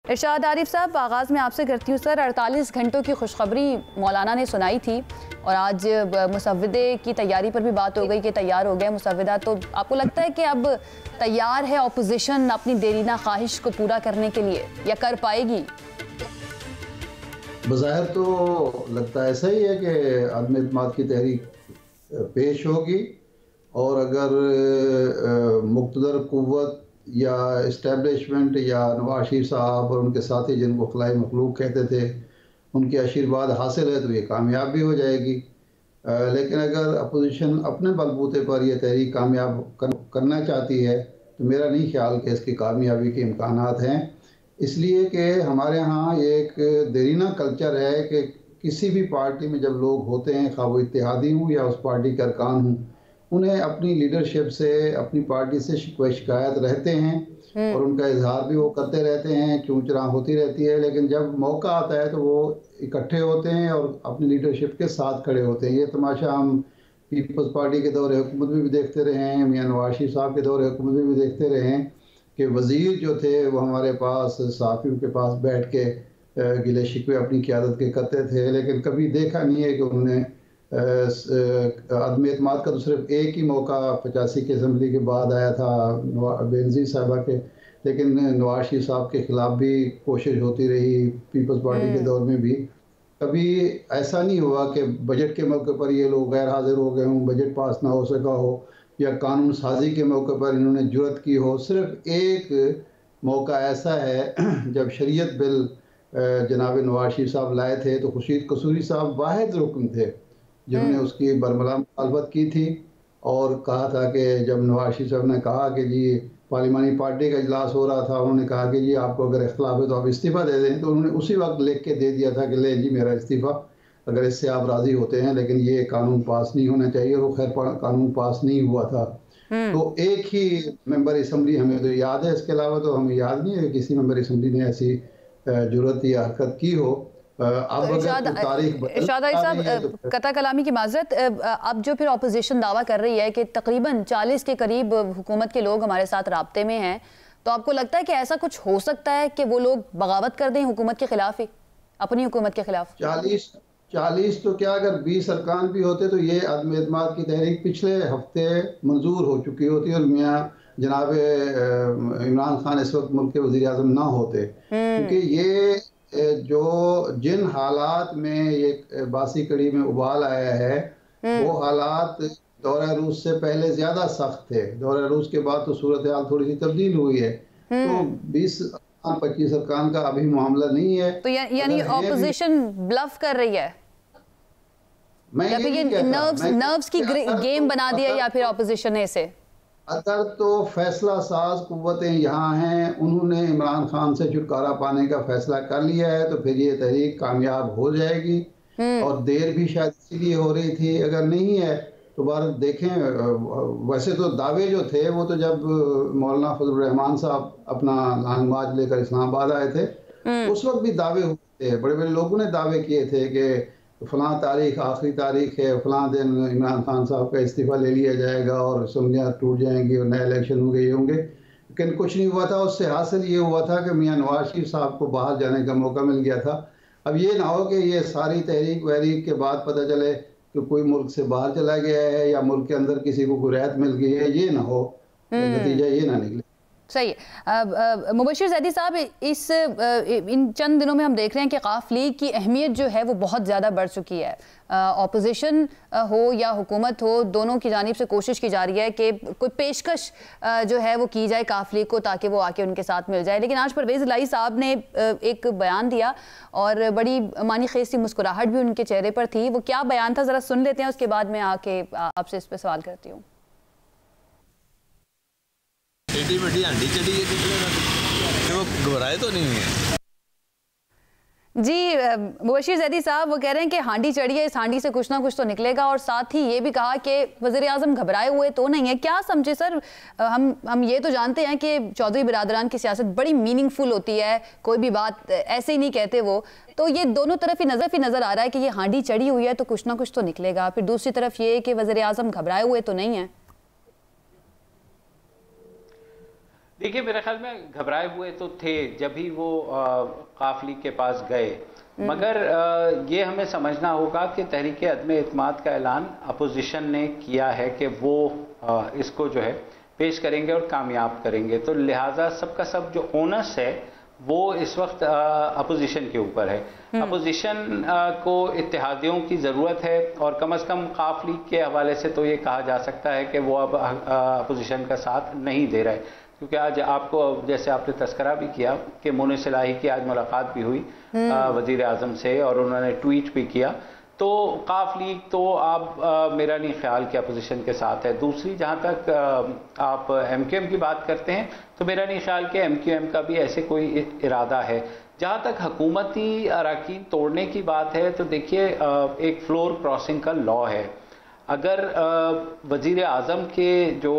इरशाद आरिफ साहब, आगाज़ में आपसे करती हूँ सर। 48 घंटों की खुशखबरी मौलाना ने सुनाई थी और आज मुसव्विदे की तैयारी पर भी बात हो गई कि तैयार हो गया मुसव्विदा। तो आपको लगता है कि अब तैयार है अपोजिशन अपनी देरीना ख्वाहिश को पूरा करने के लिए, या कर पाएगी? बज़ाहिर तो लगता है ऐसा ही है कि अदम इत्माद की तहरीक पेश होगी, और अगर मुक़्तदर क़ुव्वत या इस्टेब्लिशमेंट या नवाज शरीफ साहब और उनके साथी जिनको खिलाई मखलूक कहते थे उनके आशीर्वाद हासिल है तो ये कामयाब भी हो जाएगी। लेकिन अगर अपोजिशन अपने बलबूते पर यह तहरीक कामयाब करना चाहती है तो मेरा नहीं ख्याल कि इसकी कामयाबी के इम्कानात हैं, इसलिए कि हमारे यहाँ एक देरीना कल्चर है कि किसी भी पार्टी में जब लोग होते हैं, खा वो इत्तेहादी हूँ या उस पार्टी के अरकान हूँ, उन्हें अपनी लीडरशिप से, अपनी पार्टी से शिकायत रहते हैं और उनका इजहार भी वो करते रहते हैं, चूंचरा होती रहती है। लेकिन जब मौका आता है तो वो इकट्ठे होते हैं और अपनी लीडरशिप के साथ खड़े होते हैं। ये तमाशा हम पीपल्स पार्टी के दौरे हुकूमत में भी देखते रहे हैं, मियां नवाज शरीफ साहब के दौरे हुकूमत में भी देखते रहे हैं कि वज़ीर जो थे वो हमारे पास सहाफ़ियों के पास बैठ के गिले शिकवे अपनी क़यादत के करते थे, लेकिन कभी देखा नहीं है कि उन्होंने अदम एतमाद का तो सिर्फ एक ही मौका 85 की असम्बली के बाद आया था बेनज़ीर साहबा के, लेकिन नवाज शरीफ साहब के ख़िलाफ़ भी कोशिश होती रही, पीपल्स पार्टी के दौर में भी कभी ऐसा नहीं हुआ कि बजट के मौके पर ये लोग गैर हाजिर हो गए हों, बजट पास ना हो सका हो, या कानून साजी के मौके पर इन्होंने जुर्रत की हो। सिर्फ एक मौका ऐसा है जब शरीयत बिल जनाब नवाज शरीफ साहब लाए थे तो खुर्शीद कसूरी साहब वाहिद रुकन थे जिन्होंने उसकी बरमला मुखालफत की थी और कहा था कि जब नवाज शरीफ साहब ने कहा कि जी पार्लिमानी पार्टी का इजलास हो रहा था, उन्होंने कहा कि जी आपको अगर इख्तलाफ है तो आप इस्तीफ़ा दे दें, तो उन्होंने उसी वक्त लिख के दे दिया था कि ले जी मेरा इस्तीफ़ा, अगर इससे आप राज़ी होते हैं, लेकिन ये कानून पास नहीं होना चाहिए। वो खैर कानून पास नहीं हुआ था। तो एक ही मेंबर असम्बली हमें तो याद है, इसके अलावा तो हमें याद नहीं है कि किसी मेंबर असम्बली ने ऐसी जुर्रत या हरकत की हो। अब इरशाद साहब, कता कलामी की माजरत, अब जो फिर अपोजिशन दावा कर रही है कि तकरीबन 40 के करीब हुकूमत के लोग हमारे साथ राब्ते में हैं, तो आपको लगता है कि ऐसा कुछ हो सकता है कि वो लोग बगावत कर दें हुकूमत के खिलाफ ही, अपनी हुकूमत के खिलाफ? 40 तो क्या, अगर 20 अरकान भी होते तो ये अदम एतमाद की तहरीक पिछले हफ्ते मंजूर हो चुकी होती और मियाँ जनाब इमरान खान इस वक्त मुल्क के वज़ीर आज़म ना होते, क्योंकि ये जो जिन हालात में ये बासी कड़ी में उबाल आया है वो हालात दौरा रूस से पहले ज्यादा सख्त थे। दौरा रूस के बाद तो सूरत हाल थोड़ी सी तब्दील हुई है, तो 20-25 अरकान का अभी मामला नहीं है। तो यानी ऑपोजिशन ब्लफ कर रही है, या फिर ये नर्व्स की गेम बना दिया, या फिर ऑपोजिशन ऐसे? अगर तो फैसला साज कुव्वतें यहाँ हैं, उन्होंने इमरान खान से छुटकारा पाने का फैसला कर लिया है, तो फिर ये तहरीक कामयाब हो जाएगी। और देर भी शायद इसीलिए हो रही थी, अगर नहीं है तो बार देखें। वैसे तो दावे जो थे वो तो जब मौलाना फजल रहमान साहब अपना लॉन्ग मार्च लेकर इस्लामाबाद आए थे उस वक्त भी दावे हुए थे, बड़े बड़े लोगों ने दावे किए थे कि फलां तारीख आखिरी तारीख है, फलां दिन इमरान खान साहब का इस्तीफ़ा ले लिया जाएगा और असम्बलियाँ टूट जाएंगी और नए इलेक्शन होंगे, ये होंगे, लेकिन कुछ नहीं हुआ था। उससे हासिल ये हुआ था कि मियाँ नवाज शरीफ साहब को बाहर जाने का मौका मिल गया था। अब ये ना हो कि ये सारी तहरीक वहरीक के बाद पता चले कि कोई मुल्क से बाहर चला गया है या मुल्क के अंदर किसी को कोई राहत मिल गई है, ये ना हो, नतीजा ये ना निकले। सही है। मुबशिर ज़ैदी साहब, इन चंद दिनों में हम देख रहे हैं कि क़ाफ लीग की अहमियत जो है वो बहुत ज़्यादा बढ़ चुकी है। ऑपोजिशन हो या हुकूमत हो, दोनों की जानिब से कोशिश की जा रही है कि कोई पेशकश जो है वो की जाए क़ाफ लीग को, ताकि वो आके उनके साथ मिल जाए। लेकिन आज परवेज़ इलाही साहब ने एक बयान दिया और बड़ी मानी खेज सी मुस्कुराहट भी उनके चेहरे पर थी। वो क्या बयान था, ज़रा सुन लेते हैं, उसके बाद मैं आके आपसे इस पर सवाल करती हूँ। एडी बड़ी हांडी चढ़ी है, वो घबराए तो नहीं है जी। मुबशिर ज़ैदी साहब वो कह रहे हैं कि हांडी चढ़ी है, इस हांडी से कुछ ना कुछ तो निकलेगा, और साथ ही ये भी कहा कि वज़ीर आज़म घबराए हुए तो नहीं है। क्या समझे सर, हम ये तो जानते हैं कि चौधरी बिरादरान की सियासत बड़ी मीनिंगफुल होती है, कोई भी बात ऐसे ही नहीं कहते वो, तो ये दोनों तरफ ही नज़र आ रहा है कि ये हांडी चढ़ी हुई है तो कुछ ना कुछ तो निकलेगा, फिर दूसरी तरफ ये कि वज़ीर आज़म घबराए हुए तो नहीं है। देखिए मेरे ख्याल में घबराए हुए तो थे जब भी वो काफ लीग के पास गए, मगर ये हमें समझना होगा कि तहरीक अदम इत्माद का ऐलान अपोजिशन ने किया है कि वो इसको जो है पेश करेंगे और कामयाब करेंगे, तो लिहाजा सबका सब जो ओनस है वो इस वक्त अपोजिशन के ऊपर है। अपोजिशन को इत्तेहादियों की ज़रूरत है, और कम से कम काफ लीग के हवाले से तो ये कहा जा सकता है कि वो अब अपोजिशन का साथ नहीं दे रहा है, क्योंकि आज आपको जैसे आपने तस्करा भी किया कि मोनिस इलाही की आज मुलाकात भी हुई वज़ीर आज़म से, और उन्होंने ट्वीट भी किया, तो काफ लीग तो आप मेरा नहीं ख्याल कि अपोजिशन के साथ है। दूसरी जहाँ तक आप MQM की बात करते हैं तो मेरा नहीं ख्याल कि MQM का भी ऐसे कोई इरादा है। जहाँ तक हुकूमती अराकीन तोड़ने की बात है तो देखिए एक फ्लोर क्रॉसिंग का लॉ है। अगर वज़ीर आज़म के जो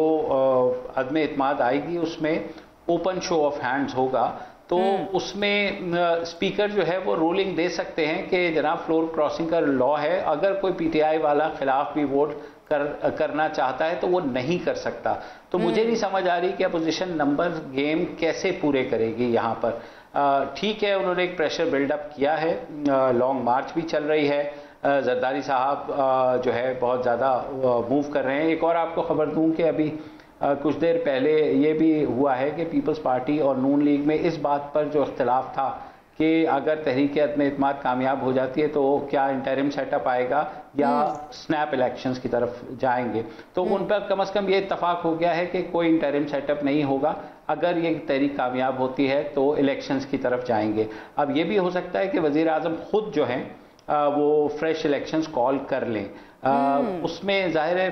अदम इत्माद आएगी उसमें ओपन शो ऑफ हैंड्स होगा, तो उसमें स्पीकर जो है वो रूलिंग दे सकते हैं कि जनाब फ्लोर क्रॉसिंग का लॉ है, अगर कोई PTI वाला खिलाफ भी वोट करना चाहता है तो वो नहीं कर सकता। तो मुझे नहीं समझ आ रही कि अपोजिशन नंबर गेम कैसे पूरे करेगी यहाँ पर। ठीक है, उन्होंने एक प्रेशर बिल्डअप किया है, लॉन्ग मार्च भी चल रही है, जरदारी साहब जो है बहुत ज़्यादा मूव कर रहे हैं। एक और आपको खबर दूं कि अभी कुछ देर पहले ये भी हुआ है कि पीपल्स पार्टी और नून लीग में इस बात पर जो इख्तिलाफ था कि अगर तहरीक अदम इत्माद कामयाब हो जाती है तो क्या इंटरिम सेटअप आएगा या स्नैप इलेक्शंस की तरफ जाएंगे, तो उन पर कम से कम ये इत्तफाक हो गया है कि कोई इंटरिम सेटअप नहीं होगा। अगर ये तहरीक कामयाब होती है तो इलेक्शंस की तरफ जाएंगे। अब ये भी हो सकता है कि वज़ीर आज़म खुद जो हैं वो फ्रेश इलेक्शंस कॉल कर लें। उसमें जाहिर है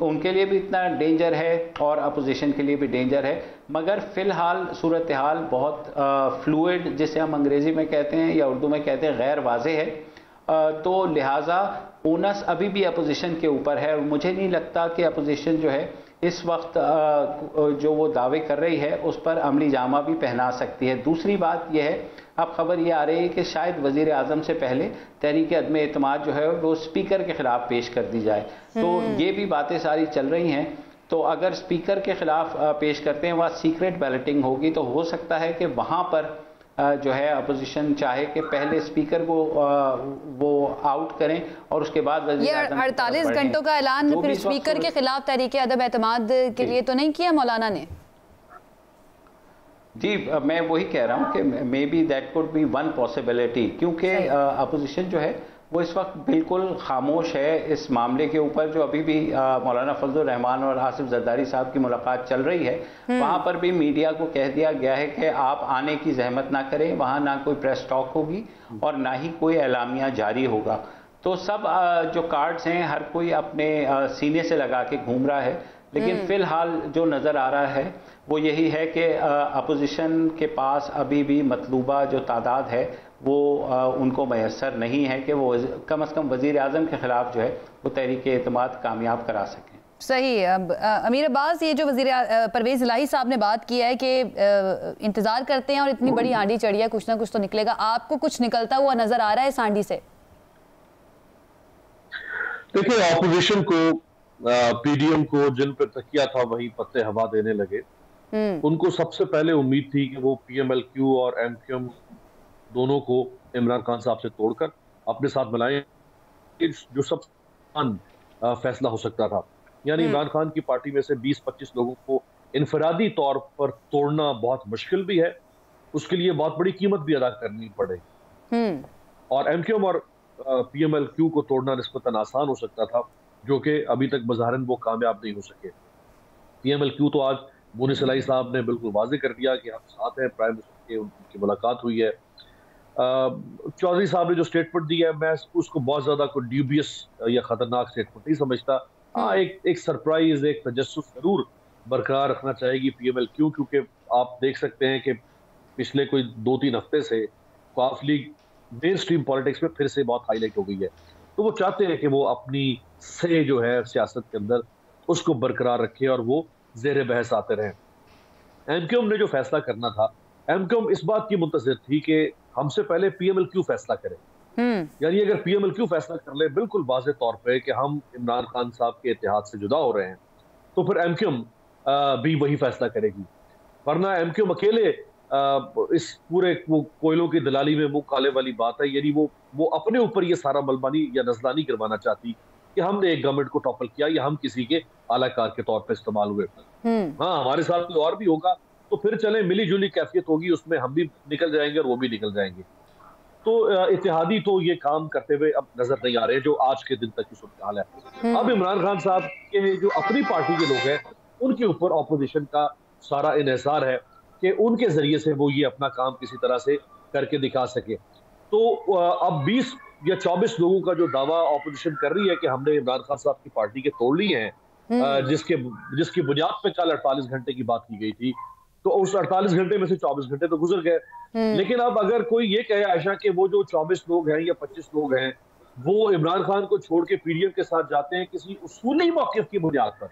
उनके लिए भी इतना डेंजर है और अपोजिशन के लिए भी डेंजर है, मगर फ़िलहाल सूरत हाल बहुत फ्लूइड, जिसे हम अंग्रेज़ी में कहते हैं या उर्दू में कहते हैं, गैर वाज़े है। तो लिहाजा ओनस अभी भी अपोजिशन के ऊपर है, और मुझे नहीं लगता कि अपोजिशन जो है इस वक्त जो वो दावे कर रही है उस पर अमली जामा भी पहना सकती है। दूसरी बात यह है, अब खबर ये आ रही है कि शायद वज़ीर आज़म से पहले तहरीक अदम इत्माद जो है वो स्पीकर के खिलाफ पेश कर दी जाए, तो ये भी बातें सारी चल रही हैं। तो अगर स्पीकर के खिलाफ पेश करते हैं, वहाँ सीक्रेट बैलेटिंग होगी, तो हो सकता है कि वहाँ पर जो है अपोजिशन चाहे कि पहले स्पीकर को वो आउट करें और उसके बाद ये 48 घंटों का ऐलान फिर स्पीकर के खिलाफ तहरीक अदम इत्माद के लिए तो नहीं किया मौलाना ने? जी, मैं वही कह रहा हूँ कि may be that could be one possibility, क्योंकि अपोजिशन जो है वो इस वक्त बिल्कुल खामोश है इस मामले के ऊपर। जो अभी भी मौलाना फजलुर रहमान और आसिफ जरदारी साहब की मुलाकात चल रही है, वहाँ पर भी मीडिया को कह दिया गया है कि आप आने की जहमत ना करें, वहाँ ना कोई प्रेस टॉक होगी और ना ही कोई एलामिया जारी होगा। तो सब जो कार्ड्स हैं हर कोई अपने सीने से लगा के घूम रहा है, लेकिन फिलहाल जो नज़र आ रहा है वो यही है कि अपोजिशन के पास अभी भी मतलूबा जो तादाद है वो उनको मैसर नहीं है कि वो कम से कम वज़ीर आज़म के खिलाफ जो है वो तहरीक एतमाद कामयाब करा सकें। सही। अब अमीर अब्बास, ये जो परवेज़ इलाही साहब ने बात की है कि इंतज़ार करते हैं और इतनी बड़ी हांडी चढ़ी है, कुछ ना कुछ तो निकलेगा, आपको कुछ निकलता हुआ नज़र आ रहा है इस हांडी से? देखिए, ऑपोजिशन को PDM को जिन पर तकिया था वही पत्ते हवा देने लगे। उनको सबसे पहले उम्मीद थी कि वो PMLQ और MQM दोनों को इमरान खान साहब से तोड़कर अपने साथ मिलाएं, जो सब फैसला हो सकता था। यानी इमरान खान की पार्टी में से 20-25 लोगों को इनफरादी तौर पर तोड़ना बहुत मुश्किल भी है, उसके लिए बहुत बड़ी कीमत भी अदा करनी पड़ेगी। और MQM और PMLQ को तोड़ना निस्बतन आसान हो सकता था, जो कि अभी तक मज़ाहिरन वो कामयाब नहीं हो सके। PMLQ तो आज मोनिस इलाही साहब ने बिल्कुल वाज़े कर दिया कि हम साथ हैं, प्राइम मिनिस्टर के उनकी मुलाकात हुई है। चौधरी साहब ने जो स्टेटमेंट दी है, मैं उसको बहुत ज़्यादा कोई ड्यूबियस या ख़तरनाक स्टेटमेंट नहीं समझता। हाँ, एक सरप्राइज, एक तजस्सुस ज़रूर बरकरार रखना चाहेगी PMLQ, क्योंकि आप देख सकते हैं कि पिछले कोई 2-3 हफ्ते से काफ लीग मेन स्ट्रीम पॉलिटिक्स में फिर से बहुत हाईलाइट हो गई है। तो वो चाहते हैं कि वो अपनी से जो है सियासत के अंदर उसको बरकरार रखे और वो ज़ेर बहस आते रहें। MQM ने जो फैसला करना था, MQM इस बात की मुंतज़िर थी कि हमसे पहले PMLQ फैसला करे। यानी अगर PMLQ फैसला कर ले बिल्कुल वाज़े तौर पे कि हम इमरान खान साहब के इत्तेहाद से जुदा हो रहे हैं, तो फिर MQM भी वही फैसला करेगी। वरना एमक्यूएम अकेले इस पूरे वो कोयलों की दलाली में मुंह काले वाली बात है। यानी वो अपने ऊपर ये सारा मलबानी या नजलानी करवाना चाहती कि हमने एक गवर्नमेंट को टॉपल किया या हम किसी के आलाकार के तौर पर इस्तेमाल हुए। हाँ, हमारे साथ कोई और भी होगा तो फिर चले, मिली जुली कैफियत होगी, उसमें हम भी निकल जाएंगे और वो भी निकल जाएंगे। तो इत्तेहादी तो ये काम करते हुए अब नजर नहीं आ रहे जो आज के दिन तक की सूरत हाल है। अब इमरान खान साहब के जो अपनी पार्टी के लोग हैं उनके ऊपर ऑपोजिशन का सारा इन्हिसार है कि उनके जरिए से वो ये अपना काम किसी तरह से करके दिखा सके। तो अब 20 या 24 लोगों का जो दावा ऑपोजिशन कर रही है कि हमने इमरान खान साहब की पार्टी के तोड़ लिए हैं, जिसकी बुनियाद पे कल 48 घंटे की बात की गई थी, तो उस 48 घंटे में से 24 घंटे तो गुजर गए। लेकिन अब अगर कोई ये कहे आयशा कि वो जो 24 लोग हैं या 25 लोग हैं वो इमरान खान को छोड़ के पीडीएम के साथ जाते हैं किसी उसूली मौक़िफ़ की बुनियाद पर,